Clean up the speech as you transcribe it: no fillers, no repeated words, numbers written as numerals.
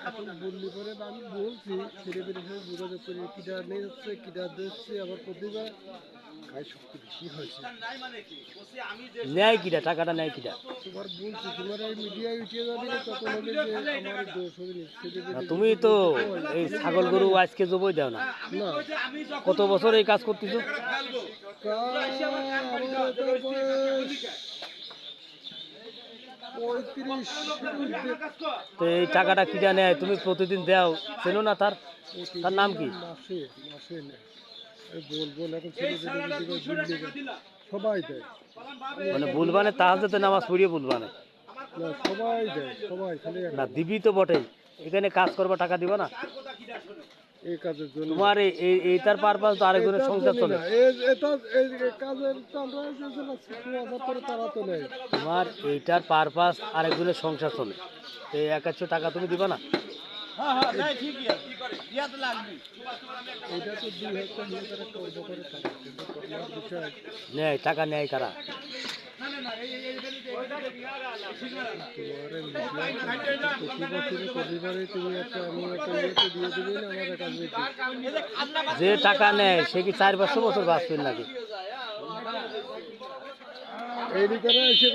এখন বললি পরে আমি বলছি ছেলেপেলের সাথে যোগাযোগ করে কিটা নিয়ে যাচ্ছে কিটা দিচ্ছে আবার প্রতিবার গায়ে শক্তি বেশি হয়েছে। নেয় কিটা টাকাটা নেয় কিটা? তোমার বলছি তোমার এই মিডিয়ায় উঠিয়ে যাবে না তখন হবে যে আমার দোষ হবে না, তুমি তো এই ছাগল গরু আজকে জবই দাও না। না কত বছর এই কাজ করতেছো? আমার তার বয়স 35। তো এই টাকাটা কিটা নেয় তুমি প্রতিদিন দাও, চেনো না তার? তার নাম কি? মাসে মাসে নেয়। আমি বলবো না এখন ছেলেপেলে সবাই দেয়। মানে বুলবানে তাহাজ্জুদের নামাজ পড়িয়ে বুলবানে না সবাই দেয় সবাই খালি না দিবি তো বটেই। এখানে কাজ করবা টাকা দিবা না? এই কাজের জন্য তোমার এইটার পারপাস তো আরেকজনের সংসার চলে। কাজের তো আমরা করে তারা তো নেই। তোমার এইটার পারপাস আরেকজনের সংসার চলে, তো এই 1,000 টাকা তুমি দিবা না? এটা তো 2,000 টাকা করবো করে তারা কিন্তু তোমার বিষয় নেয় টাকা নেয় কারা? পরিবারে তুমি একটা আমি একটা ইয়েতে দিয়ে দেবে না আমার কাছে যে টাকা নেয় সে কি 4-500 বছর বাঁচবেন নাকি? এই দিকে এসে